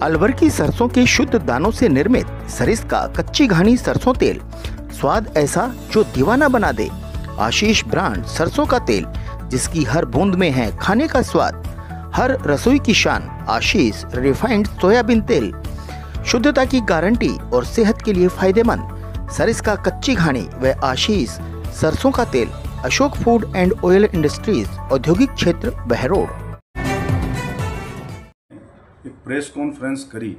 अलवर की सरसों के शुद्ध दानों से निर्मित सरिस का कच्ची घानी सरसों तेल, स्वाद ऐसा जो दीवाना बना दे। आशीष ब्रांड सरसों का तेल, जिसकी हर बूंद में है खाने का स्वाद, हर रसोई की शान। आशीष रिफाइंड सोयाबीन तेल, शुद्धता की गारंटी और सेहत के लिए फायदेमंद। सरिस का कच्ची घानी व आशीष सरसों का तेल। Ashok food and oil industries, औद्योगिक क्षेत्र, बहरोड। एक प्रेस कॉन्फ्रेंस करी।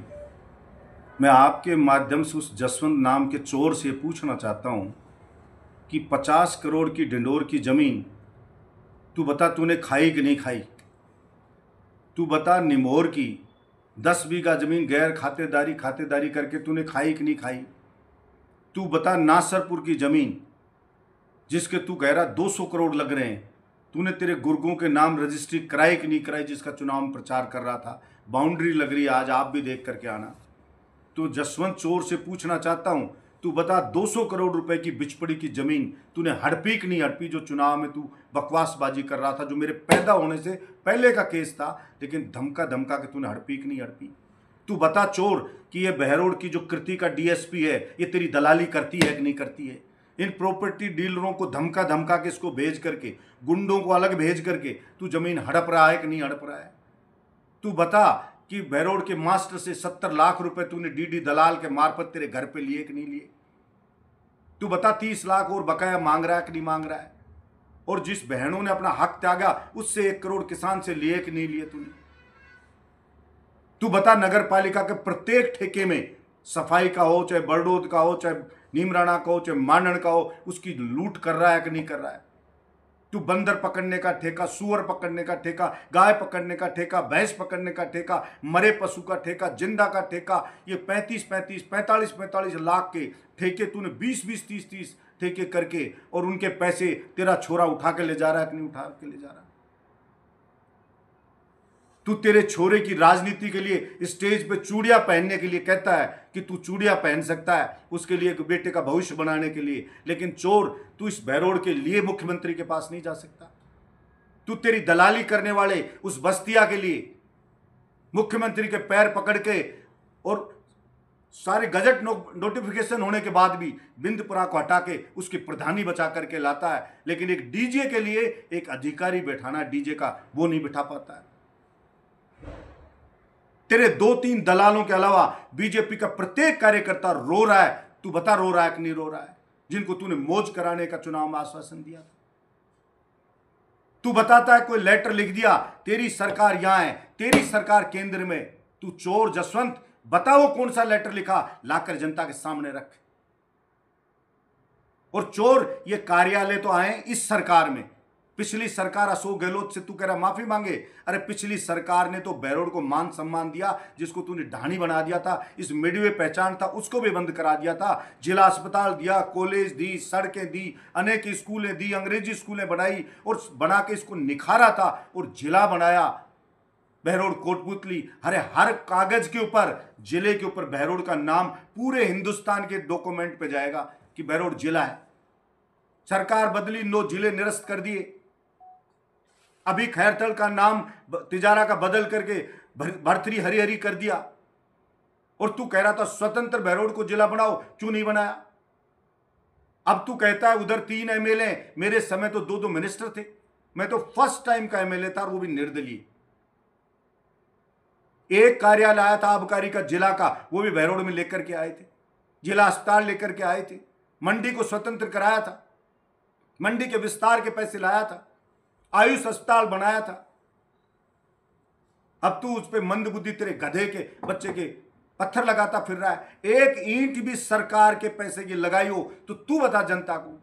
मैं आपके माध्यम से उस जसवंत नाम के चोर से पूछना चाहता हूं कि 50 करोड़ की डिंडोर की जमीन तू बता तूने खाई कि नहीं खाई। तू बता निमोर की 10 बीघा जमीन गैर खातेदारी करके तूने खाई कि नहीं खाई। तू बता नासरपुर की जमीन जिसके तू कह रहा 200 करोड़ लग रहे हैं, तूने तेरे गुर्गों के नाम रजिस्ट्री कराई कि नहीं कराई, जिसका चुनाव में प्रचार कर रहा था। बाउंड्री लग रही है, आज आप भी देख करके आना। तो जसवंत चोर से पूछना चाहता हूं, तू बता 200 करोड़ रुपए की बिचपड़ी की जमीन तूने हड़पी कि नहीं हड़पी, जो चुनाव में तू बकवासबाजी कर रहा था, जो मेरे पैदा होने से पहले का केस था, लेकिन धमका धमका के तूने हड़पी कि नहीं हड़पी। तू बता चोर कि ये बहरोड की जो कृति का डीएसपी है, ये तेरी दलाली करती है कि नहीं करती है। इन प्रॉपर्टी डीलरों को धमका धमका के इसको भेज करके, गुंडों को अलग भेज करके तू जमीन हड़प रहा है कि नहीं हड़प रहा है। तू बता कि बहरोड के मास्टर से 70 लाख रुपए तूने डीडी दलाल के मार्फत तेरे घर पे लिए कि नहीं लिए। तू बता 30 लाख और बकाया मांग रहा है कि नहीं मांग रहा है। और जिस बहनों ने अपना हक त्यागा उससे 1 करोड़ किसान से लिए कि नहीं लिए तूने। तू बता नगर पालिका के प्रत्येक ठेके में सफाई का हो, चाहे बरडोद का हो, चाहे नीमराना का हो, चाहे मांडन का हो, उसकी लूट कर रहा है कि नहीं कर रहा है। तू बंदर पकड़ने का ठेका, सुअर पकड़ने का ठेका, गाय पकड़ने का ठेका, भैंस पकड़ने का ठेका, मरे पशु का ठेका, जिंदा का ठेका, ये 45 लाख के ठेके तूने 20 30 ठेके करके, और उनके पैसे तेरा छोरा उठा के ले जा रहा है कि नहीं उठा के ले जा रहा है। तू तेरे छोरे की राजनीति के लिए स्टेज पे चूड़ियां पहनने के लिए कहता है कि तू चूड़ियां पहन सकता है, उसके लिए एक बेटे का भविष्य बनाने के लिए, लेकिन चोर तू इस बहरोड के लिए मुख्यमंत्री के पास नहीं जा सकता। तू तेरी दलाली करने वाले उस बस्तिया के लिए मुख्यमंत्री के पैर पकड़ के, और सारे गजट नोटिफिकेशन होने के बाद भी बिंदपुरा को हटा के उसकी प्रधानी बचा करके लाता है, लेकिन एक डीजे के लिए एक अधिकारी बैठाना डीजे का, वो नहीं बिठा पाता है। तेरे 2-3 दलालों के अलावा बीजेपी का प्रत्येक कार्यकर्ता रो रहा है। तू बता रो रहा है कि नहीं रो रहा है, जिनको तूने मौज कराने का चुनाव में आश्वासन दिया था। तू बताता है कोई लेटर लिख दिया, तेरी सरकार यहां है, तेरी सरकार केंद्र में। तू चोर जसवंत, बताओ कौन सा लेटर लिखा, लाकर जनता के सामने रख। और चोर, ये कार्यालय तो आए इस सरकार में। पिछली सरकार अशोक गहलोत से तू कह रहा माफी मांगे। अरे पिछली सरकार ने तो बहरोड को मान सम्मान दिया, जिसको तूने ढाणी बना दिया था, इस मिडवे पहचान था उसको भी बंद करा दिया था। जिला अस्पताल दिया, कॉलेज दी, सड़कें दी, अनेक स्कूलें दी, अंग्रेजी स्कूलें बनाई, और बना के इसको निखारा था और जिला बनाया बहरोड कोटपुतली। अरे हर कागज के ऊपर, जिले के ऊपर बहरोड का नाम पूरे हिंदुस्तान के डॉक्यूमेंट पे जाएगा कि बहरोड जिला है। सरकार बदली, 9 जिले निरस्त कर दिए। अभी खैरथल का नाम तिजारा का बदल करके भरथरी हरिहरी कर दिया। और तू कह रहा था स्वतंत्र बहरोड को जिला बनाओ, क्यों नहीं बनाया। अब तू कहता है उधर 3 एमएलए, मेरे समय तो 2-2 मिनिस्टर थे, मैं तो फर्स्ट टाइम का एमएलए था, वो भी निर्दलीय। एक कार्यालय आया था आबकारी का जिला का, वो भी बहरोड में लेकर के आए थे। जिला अस्पताल लेकर के आए थे। मंडी को स्वतंत्र कराया था, मंडी के विस्तार के पैसे लाया था, आयुष अस्पताल बनाया था। अब तू उस पे मंदबुद्धि तेरे गधे के बच्चे के पत्थर लगाता फिर रहा है। एक ईंट भी सरकार के पैसे की लगाई हो तो तू बता जनता को।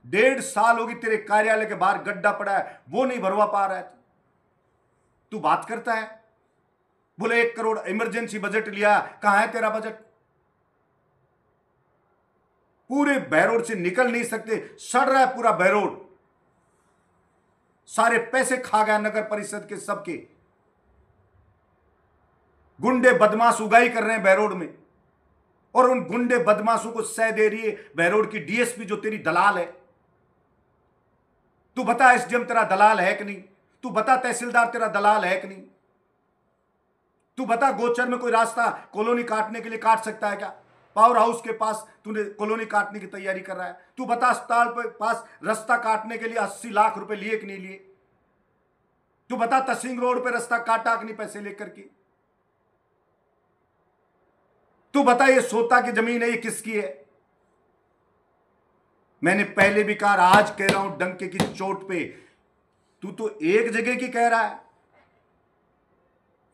1.5 साल होगी तेरे कार्यालय के बाहर गड्ढा पड़ा है, वो नहीं भरवा पा रहा है। तू बात करता है, बोले 1 करोड़ इमरजेंसी बजट लिया, कहां है तेरा बजट। पूरे बहरोड से निकल नहीं सकते, सड़ रहा है पूरा बहरोड। सारे पैसे खा गया नगर परिषद के सबके। गुंडे बदमाश उगाई कर रहे हैं बहरोड में, और उन गुंडे बदमाशों को सह दे रही है बहरोड की डीएसपी, जो तेरी दलाल है। तू बता एसडीएम तेरा दलाल है कि नहीं, तू बता तहसीलदार तेरा दलाल है कि नहीं। तू बता, गोचर में कोई रास्ता कॉलोनी काटने के लिए काट सकता है क्या? पावर हाउस के पास तूने कॉलोनी काटने की तैयारी कर रहा है। तू बता, अस्पताल के पास रास्ता काटने के लिए 80 लाख रुपए लिए कि नहीं लिए? तू बता, तहसील रोड पे रास्ता काटा कि नहीं पैसे लेकर के? तू बता, ये सोता की जमीन है, ये किसकी है? मैंने पहले भी कहा, आज कह रहा हूं डंके की चोट पे, तू तो एक जगह की कह रहा है।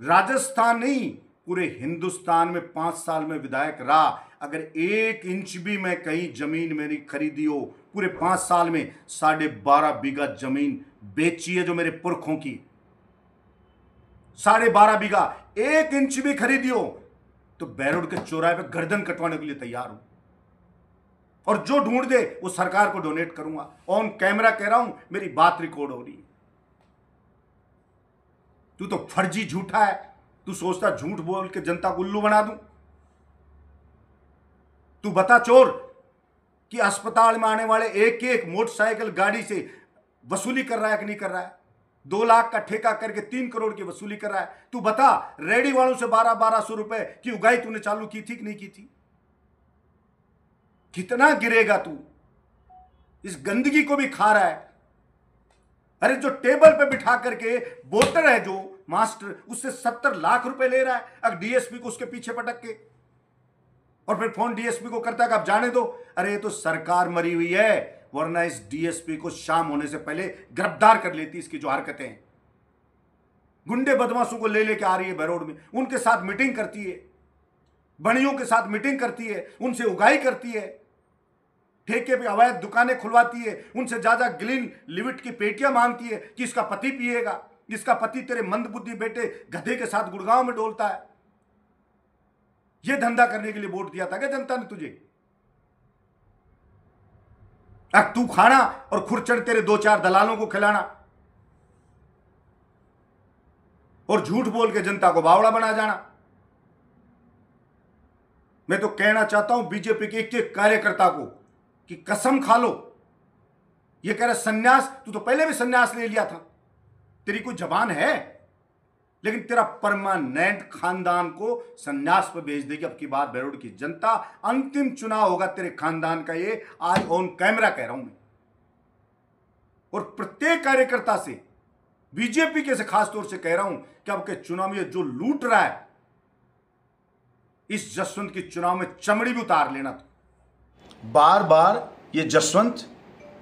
राजस्थान नहीं, पूरे हिंदुस्तान में 5 साल में विधायक रहा, अगर 1 इंच भी मैं कहीं जमीन मेरी खरीदी हो, पूरे 5 साल में 12.5 बीघा जमीन बेची है जो मेरे पुरखों की, 12.5 बीघा, 1 इंच भी खरीदी हो तो बैरोड के चौराहे पे गर्दन कटवाने के लिए तैयार हूं, और जो ढूंढ दे वो सरकार को डोनेट करूंगा। ऑन कैमरा कह रहा हूं, मेरी बात रिकॉर्ड हो रही है। तू तो फर्जी झूठा है, तू सोचता झूठ बोल के जनता को उल्लू बना दूं। तू बता चोर, कि अस्पताल में आने वाले एक एक मोटरसाइकिल गाड़ी से वसूली कर रहा है कि नहीं कर रहा है? 2 लाख का ठेका करके 3 करोड़ की वसूली कर रहा है। तू बता, रेडी वालों से 1200 रुपए की उगाई तूने चालू की थी कि नहीं की थी? कितना गिरेगा तू? इस गंदगी को भी खा रहा है। अरे जो टेबल पे बिठा करके वोटर है जो मास्टर, उससे 70 लाख रुपए ले रहा है, अब डीएसपी को उसके पीछे पटक के, और फिर फोन डीएसपी को करता है कि अब जाने दो। अरे ये तो सरकार मरी हुई है, वरना इस डीएसपी को शाम होने से पहले गिरफ्तार कर लेती। इसकी जो हरकतें हैं, गुंडे बदमाशों को ले लेके आ रही है बैरोड में, उनके साथ मीटिंग करती है, बणियों के साथ मीटिंग करती है, उनसे उगाई करती है, ठेके पे अवैध दुकानें खुलवाती है, उनसे ज्यादा ग्लीन लिविट की पेटियां मांगती है कि इसका पति पिएगा, इसका पति तेरे मंदबुद्धि बेटे गधे के साथ गुड़गांव में डोलता है। यह धंधा करने के लिए वोट दिया था क्या जनता ने तुझे? अब तू खाना और खुरचड़ तेरे 2-4 दलालों को खिलाना, और झूठ बोल के जनता को बावड़ा बना जाना। मैं तो कहना चाहता हूं बीजेपी के एक कार्यकर्ता को कि कसम खा लो, ये कह रहा सन्यास, तू तो पहले भी सन्यास ले लिया था, तेरी कोई जबान है, लेकिन तेरा परमानेंट खानदान को सन्यास पर भेज देगी अब की बार बैरोड की जनता। अंतिम चुनाव होगा तेरे खानदान का, ये आज ऑन कैमरा कह रहा हूं मैं। और प्रत्येक कार्यकर्ता से, बीजेपी के से खास तौर से कह रहा हूं कि अब के चुनाव में जो लूट रहा है, इस जसवंत के चुनाव में चमड़ी भी उतार लेना था। बार बार ये जसवंत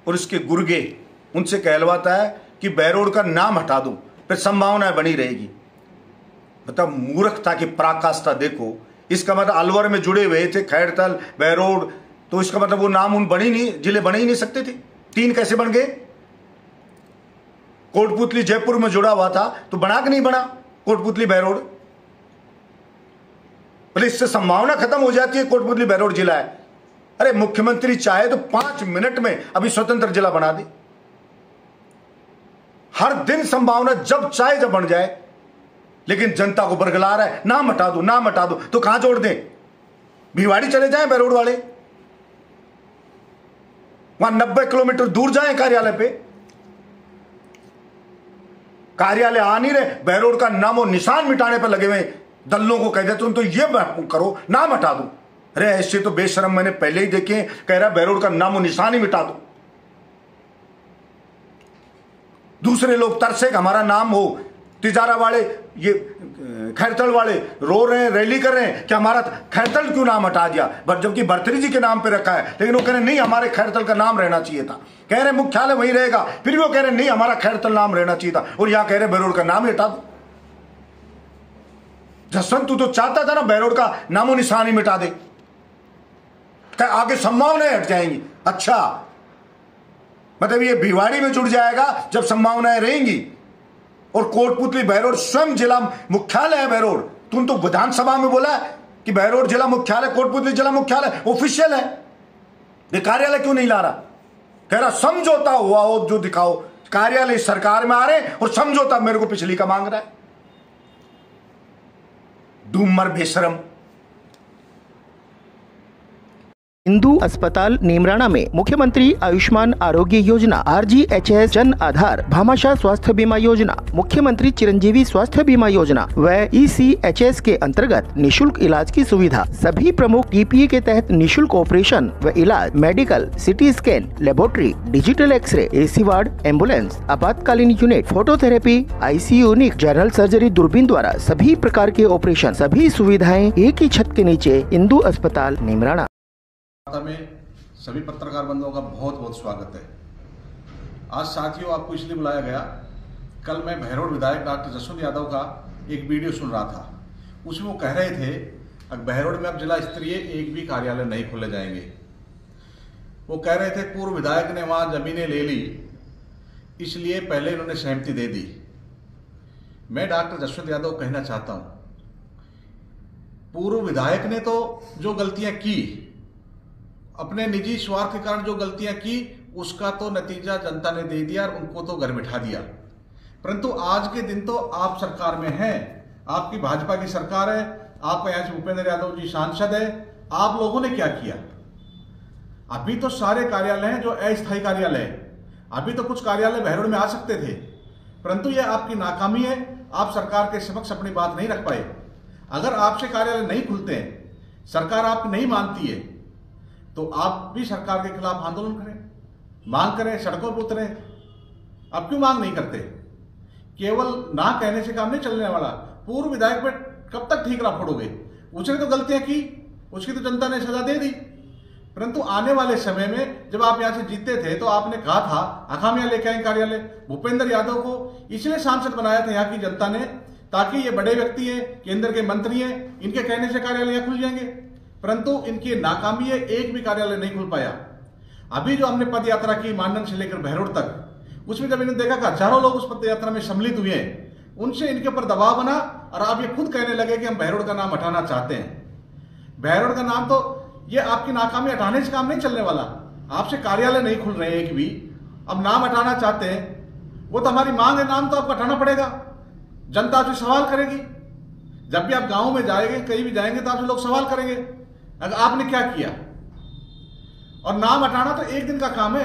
और इसके गुर्गे उनसे कहलवाता है कि बैरोड का नाम हटा दो, फिर संभावनाएं बनी रहेगी। मतलब मूर्खता की पराकाष्ठा देखो। इसका मतलब अलवर में जुड़े हुए थे खैरतल, बैरोड, तो इसका मतलब वो नाम उन बने नहीं, जिले बने ही नहीं सकते थे। 3 कैसे बन गए? कोटपुतली जयपुर में जुड़ा हुआ था तो बना कि नहीं बना कोटपुतली बैरोड? बोले इससे संभावना खत्म हो जाती है, कोटपुतली बैरोड जिला है। अरे मुख्यमंत्री चाहे तो 5 मिनट में अभी स्वतंत्र जिला बना दे। हर दिन संभावना जब चाहे जब बन जाए, लेकिन जनता को बरगला रहा है नाम हटा दो, नाम हटा दो। तो कहां जोड़ दें? भिवाड़ी चले जाएं बैरोड वाले, वहां 90 किलोमीटर दूर जाएं कार्यालय पे। कार्यालय आ नहीं रहे, बैरोड का नामो निशान मिटाने पर लगे हुए दल्लों को कह दे तुम तो ये करो, नाम हटा दो। अरे ऐसे तो बेशरम मैंने पहले ही देखे, कह रहा बैरोड का नामो निशान ही मिटा दो। दूसरे लोग तरसे हमारा नाम हो, तिजारा वाले, ये खैरतल वाले रो रहे हैं, रैली कर रहे हैं कि हमारा खैरतल क्यों नाम हटा दिया, जबकि भर्तरी जी के नाम पे रखा है। लेकिन वो कह रहे नहीं हमारे खैरतल का नाम रहना चाहिए था। कह रहे मुख्यालय वहीं रहेगा, फिर भी वो कह रहे नहीं हमारा खैरतल नाम रहना चाहिए था, और यहां कह रहे बैरोड का नाम हटा दो। जसवंत तू तो चाहता था ना बैरोड का नामो निशान ही मिटा दे, आगे संभावनाएं हट जाएंगी। अच्छा, मतलब ये भिवाड़ी में जुड़ जाएगा जब संभावनाएं रहेंगी, और कोटपुतली बैरोड स्वयं जिला मुख्यालय है बैरोड। तुम तो विधानसभा में बोला कि बैरोड जिला मुख्यालय, कोटपुतली जिला मुख्यालय ऑफिशियल है, ये कार्यालय क्यों नहीं ला रहा? कह रहा समझौता हुआ हो जो दिखाओ, कार्यालय सरकार में आ रहे और समझौता मेरे को पिछली का मांग रहा है। डूमर बेशरम। हिंदू अस्पताल नीमराणा में मुख्यमंत्री आयुष्मान आरोग्य योजना, RGHS जन आधार, भामाशाह स्वास्थ्य बीमा योजना, मुख्यमंत्री चिरंजीवी स्वास्थ्य बीमा योजना व ECHS के अंतर्गत निशुल्क इलाज की सुविधा, सभी प्रमुख TPA के तहत निशुल्क ऑपरेशन व इलाज, medical, CT scan, laboratory, digital x-ray, AC ward, ambulance, आपातकालीन unit, phototherapy, ICU unit, general surgery, दूरबीन द्वारा सभी प्रकार के ऑपरेशन, सभी सुविधाएं एक ही छत के नीचे। हिंदू अस्पताल नीमराणा में सभी पत्रकार बंधुओं का बहुत बहुत स्वागत है। आज साथियों आपको इसलिए बुलाया गया, कल मैं बहरोड विधायक डॉक्टर जसवंत यादव का एक वीडियो सुन रहा था। उसमें वो कह रहे थे बहरोड में अब जिला स्तरीय एक भी कार्यालय नहीं खोले जाएंगे। वो कह रहे थे पूर्व विधायक ने वहां जमीनें ले ली, इसलिए पहले इन्होंने सहमति दे दी। मैं डॉक्टर जसवंत यादव कहना चाहता हूं, पूर्व विधायक ने तो जो गलतियां की, अपने निजी स्वार्थ के कारण जो गलतियां की, उसका तो नतीजा जनता ने दे दिया और उनको तो घर बिठा दिया। परंतु आज के दिन तो आप सरकार में हैं, आपकी भाजपा की सरकार है, आपका यहाँ से भूपेंद्र यादव जी सांसद है। आप लोगों ने क्या किया? अभी तो सारे कार्यालय हैं जो अस्थायी कार्यालय है। अभी तो कुछ कार्यालय बहरोड में आ सकते थे, परंतु यह आपकी नाकामी है। आप सरकार के समक्ष अपनी बात नहीं रख पाए। अगर आपसे कार्यालय नहीं खुलते हैं, सरकार आपकी नहीं मानती है, तो आप भी सरकार के खिलाफ आंदोलन करें, मांग करें, सड़कों पर उतरें। अब क्यों मांग नहीं करते? केवल ना कहने से काम नहीं चलने वाला। पूर्व विधायक पे कब तक ठीकरा फोड़ोगे? उसने तो गलतियां की, उसकी तो जनता ने सजा दे दी। परंतु आने वाले समय में जब आप यहां से जीतते थे तो आपने कहा था अखामियां लेके आए कार्यालय। भूपेंद्र यादव को इसलिए सांसद बनाया था यहाँ की जनता ने, ताकि ये बड़े व्यक्ति हैं, केंद्र के मंत्री हैं, इनके कहने से कार्यालय खुल जाएंगे। परंतु इनकी नाकामी है, एक भी कार्यालय नहीं खुल पाया। अभी जो हमने पद यात्रा की मांडन से लेकर बहरोड तक, उसमें जब इन्होंने देखा कि हजारों लोग उस पद यात्रा में सम्मिलित हुए हैं, उनसे इनके ऊपर दबाव बना और आप ये खुद कहने लगे कि हम बहरोड का नाम हटाना चाहते हैं। बहरोड का नाम तो ये आपकी नाकामी हटाने से काम नहीं चलने वाला। आपसे कार्यालय नहीं खुल रहे एक भी, अब नाम हटाना चाहते हैं। वो तो हमारी मांग है, नाम तो आपको हटाना पड़ेगा। जनता आपसे सवाल करेगी। जब भी आप गांव में जाएंगे, कहीं भी जाएंगे, तो आपसे लोग सवाल करेंगे अगर आपने क्या किया। और नाम हटाना तो एक दिन का काम है।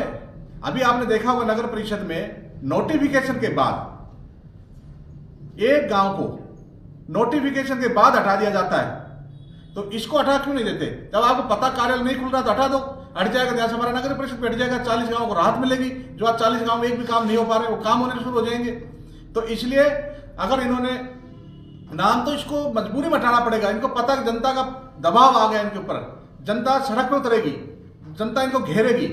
अभी आपने देखा होगा नगर परिषद में नोटिफिकेशन के बाद एक गांव को नोटिफिकेशन के बाद हटा दिया जाता है। तो इसको हटा क्यों नहीं देते? जब आपको पता कार्यालय नहीं खुल रहा तो हटा दो, हट जाएगा। जैसे हमारा नगर परिषद पे हट जाएगा, 40 गांवों को राहत मिलेगी। जो आज 40 गांव में एक भी काम नहीं हो पा रहे, वो काम होने शुरू हो जाएंगे। तो इसलिए अगर इन्होंने नाम, तो इसको मजबूरी में हटाना पड़ेगा। इनको पता कि जनता का दबाव आ गया इनके ऊपर, जनता सड़क पर उतरेगी, जनता इनको घेरेगी।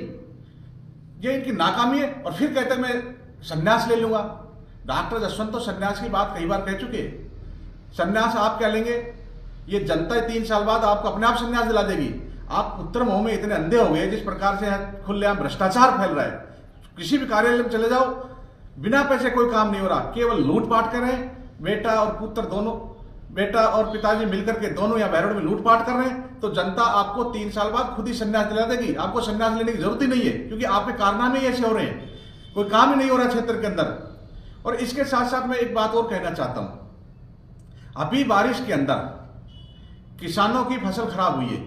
ये इनकी नाकामी है। और फिर कहते हैं मैं संन्यास ले लूंगा। डॉक्टर जसवंत तो संन्यास की बात कई बार कह चुके हैं। संन्यास आप क्या लेंगे? ये जनता 3 साल बाद आपको अपने आप संन्यास दिला देगी। आप उत्तर मोह में इतने अंधे हो गए, जिस प्रकार से खुलेआम भ्रष्टाचार फैल रहा है। किसी भी कार्यालय में चले जाओ, बिना पैसे कोई काम नहीं हो रहा, केवल लूटपाट कर रहे हैं। बेटा और पुत्र दोनों, बेटा और पिताजी मिलकर के दोनों यहाँ बहरोड में लूटपाट कर रहे हैं। तो जनता आपको 3 साल बाद खुद ही संन्यास दिला देगी। आपको संन्यास लेने की जरूरत ही नहीं है, क्योंकि आपके कारनामे ऐसे हो रहे हैं, कोई काम ही नहीं हो रहा क्षेत्र के अंदर। और इसके साथ साथ मैं एक बात और कहना चाहता हूं। अभी बारिश के अंदर किसानों की फसल खराब हुई है।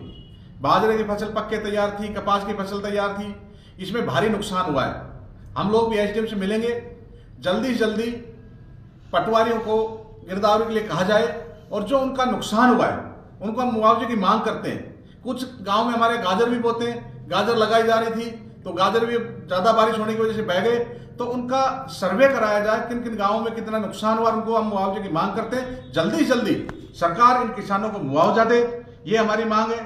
बाजरे की फसल पक्के तैयार थी, कपास की फसल तैयार थी, इसमें भारी नुकसान हुआ है। हम लोग भी SDM से मिलेंगे, जल्दी से जल्दी पटवारियों को गिरदावरी के लिए कहा जाए और जो उनका नुकसान हुआ है उनको हम मुआवजे की मांग करते हैं। कुछ गांव में हमारे गाजर भी बोते हैं, गाजर लगाई जा रही थी, तो गाजर भी ज्यादा बारिश होने की वजह से बह गए। तो उनका सर्वे कराया जाए, किन किन गांवों में कितना नुकसान हुआ, उनको हम मुआवजे की मांग करते हैं। जल्दी से जल्दी सरकार इन किसानों को मुआवजा दे, ये हमारी मांग है।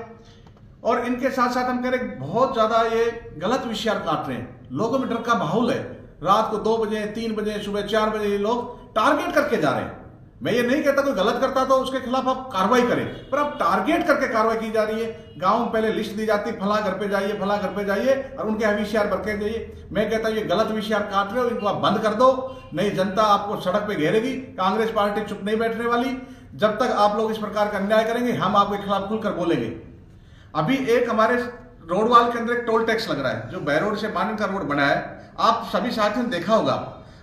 और इनके साथ साथ हम कह रहे बहुत ज्यादा ये गलत विषय काट रहे हैं। लोगों में डर का माहौल है। रात को 2 बजे, 3 बजे, सुबह 4 बजे ये लोग टारगेट करके जा रहे हैं। मैं ये नहीं कहता कोई गलत करता तो उसके खिलाफ आप कार्रवाई करें, पर अब टारगेट करके कार्रवाई की जा रही है। गांव में पहले लिस्ट दी जाती, फला घर पे जाइए, फला घर पे जाइए, और उनके VCR भर के जाइए। मैं कहता हूं ये गलत VCR काट रहे हो, इनको आप बंद कर दो, नहीं जनता आपको सड़क पे घेरेगी। कांग्रेस पार्टी चुप नहीं बैठने वाली। जब तक आप लोग इस प्रकार का अन्याय करेंगे, हम आपके खिलाफ खुलकर बोलेंगे। अभी एक हमारे रोडवाल के अंदर एक टोल टैक्स लग रहा है, जो बहरोड से मानन का रोड बना है। आप सभी साथियों ने देखा होगा,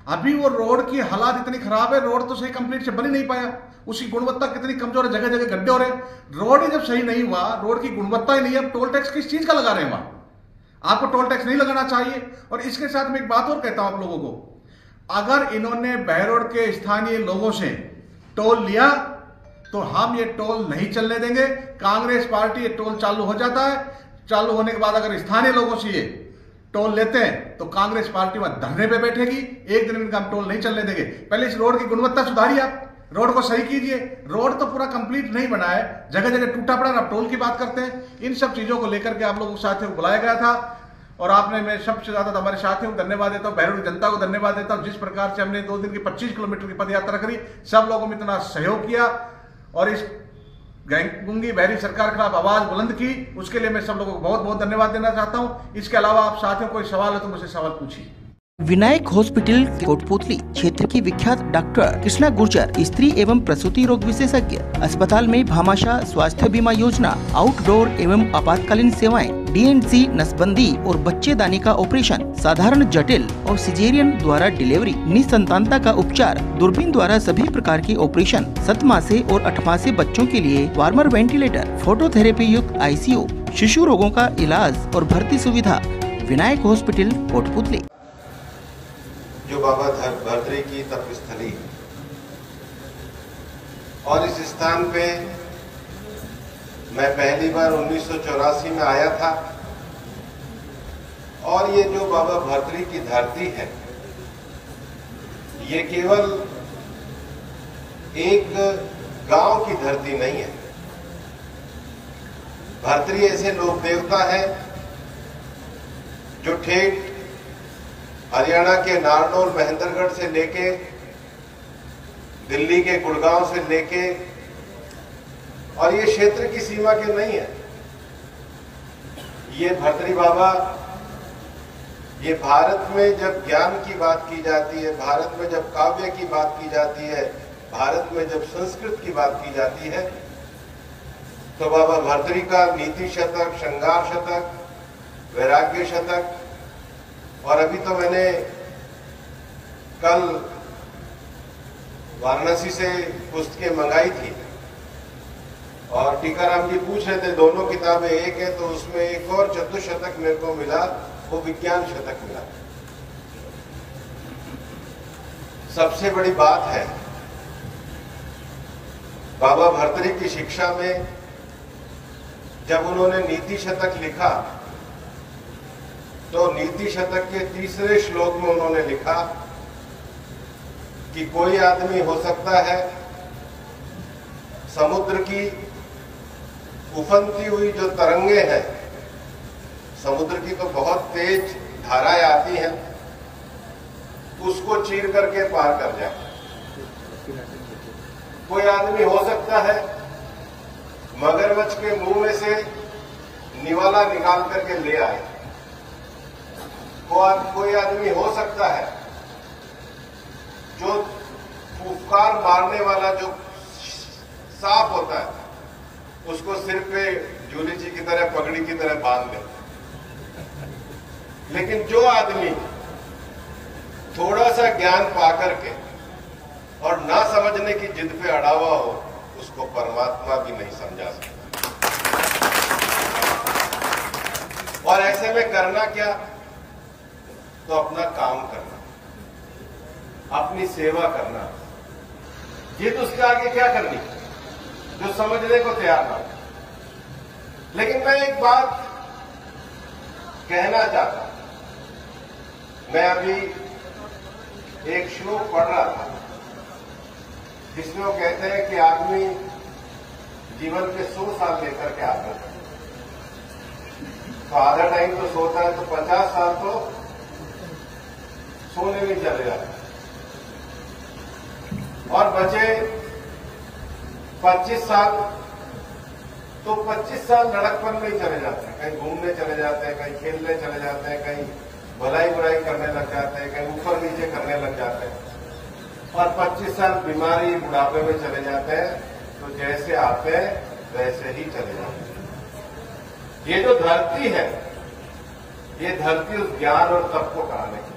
अभी वो रोड की हालात इतनी खराब है, रोड तो सही कंप्लीट से बन ही नहीं पाया, उसकी गुणवत्ता कितनी कमजोर है, जगह जगह गड्ढे हो रहे हैं। रोड ही जब सही नहीं हुआ, रोड की गुणवत्ता ही नहीं है, अब टोल टैक्स किस चीज का लगा रहे हैं वहां? आपको टोल टैक्स नहीं लगाना चाहिए। और इसके साथ मैं एक बात और कहता हूं आप लोगों को, अगर इन्होंने बहरोड के स्थानीय लोगों से टोल लिया तो हम ये टोल नहीं चलने देंगे। कांग्रेस पार्टी ये टोल चालू हो जाता है, चालू होने के बाद अगर स्थानीय लोगों से ये टोल लेते हैं तो कांग्रेस पार्टी वहां धरने पे बैठेगी। एक दिन इनका हम टोल नहीं चलने देंगे। पहले इस रोड की गुणवत्ता सुधारिए, आप रोड को सही कीजिए। रोड तो पूरा कंप्लीट नहीं बना है, जगह जगह टूटा पड़ा, आप टोल की बात करते हैं। इन सब चीजों को लेकर के आप लोगों को साथियों को बुलाया गया था और आपने, मैं सबसे ज्यादा तो हमारे साथियों को धन्यवाद देता हूं, बहरोड की जनता को धन्यवाद देता हूं। जिस प्रकार से हमने 2 दिन की 25 किलोमीटर की पद यात्रा करी, सब लोगों में इतना सहयोग किया और इस गूंगी बहरी सरकार के खिलाफ आवाज बुलंद की, उसके लिए मैं सब लोगों को बहुत बहुत धन्यवाद देना चाहता हूं। इसके अलावा आप साथियों कोई सवाल है तो मुझसे सवाल पूछिए। विनायक हॉस्पिटल कोटपुतली क्षेत्र की विख्यात डॉक्टर कृष्णा गुर्जर, स्त्री एवं प्रसूति रोग विशेषज्ञ। अस्पताल में भामाशाह स्वास्थ्य बीमा योजना, आउटडोर एवं आपातकालीन सेवाएं, DNC नसबंदी और बच्चेदानी का ऑपरेशन, साधारण जटिल और सिजेरियन द्वारा डिलीवरी, निसंतानता का उपचार, दूरबीन द्वारा सभी प्रकार के ऑपरेशन, 7 मासे और 8 मासे बच्चों के लिए वार्मर वेंटिलेटर, फोटोथेरेपी युक्त ICU, शिशु रोगों का इलाज और भर्ती सुविधा। विनायक हॉस्पिटल कोटपुतली। जो बाबा भर्तृहरि की तपस्थली, और इस स्थान पे मैं पहली बार 1984 में आया था। और ये जो बाबा भर्तृहरि की धरती है, ये केवल एक गांव की धरती नहीं है। भर्तृहरि ऐसे लोक देवता है जो ठेठ हरियाणा के नारनौल महेंद्रगढ़ से लेके, दिल्ली के गुड़गांव से लेके, और ये क्षेत्र की सीमा के नहीं है। ये भर्तृहरि बाबा, ये भारत में जब ज्ञान की बात की जाती है, भारत में जब काव्य की बात की जाती है, भारत में जब संस्कृत की बात की जाती है, तो बाबा भर्तृहरि का नीति शतक, श्रृंगार शतक, वैराग्य शतक, और अभी तो मैंने कल वाराणसी से पुस्तकें मंगाई थी और टीकाराम जी पूछ रहे थे दोनों किताबें एक है, तो उसमें एक और चतुशतक मेरे को मिला, वो विज्ञान शतक मिला। सबसे बड़ी बात है, बाबा भर्तृहरि की शिक्षा में जब उन्होंने नीति शतक लिखा तो नीति शतक के 3रे श्लोक में उन्होंने लिखा कि कोई आदमी हो सकता है समुद्र की उफनती हुई जो तरंगे हैं, समुद्र की तो बहुत तेज धाराएं आती हैं, उसको चीर करके पार कर जाए। कोई आदमी हो सकता है मगरमच्छ के मुंह में से निवाला निकाल करके ले आए। कोई आदमी हो सकता है जो फुफकार मारने वाला जो सांप होता है, उसको सिर पे जूली जी की तरह, पगड़ी की तरह बांध दे। लेकिन जो आदमी थोड़ा सा ज्ञान पाकर के और ना समझने की जिद पे अड़ा हुआ हो, उसको परमात्मा भी नहीं समझा सकता। और ऐसे में करना क्या? तो अपना काम करना, अपनी सेवा करना। जिद उसके आगे क्या करनी जो समझने को तैयार ना हो। लेकिन मैं एक बात कहना चाहता हूं। मैं अभी एक श्लोक पढ़ रहा था जिसमें वो कहते हैं कि आदमी जीवन के 100 साल लेकर के आता है, तो आधा टाइम तो सोता है, तो 50 साल तो सोने में चले जाते हैं, और बचे 25 साल, तो 25 साल लड़कपन में ही चले जाते हैं। कहीं घूमने चले जाते हैं, कहीं खेलने चले जाते हैं, कहीं भलाई बुराई करने लग जाते हैं, कहीं ऊपर नीचे करने लग जाते हैं, और 25 साल बीमारी बुढ़ापे में चले जाते हैं। तो जैसे आते हैं वैसे ही चले जाते हैं। ये जो धरती है, ये धरती उस ज्ञान और तप को कराने की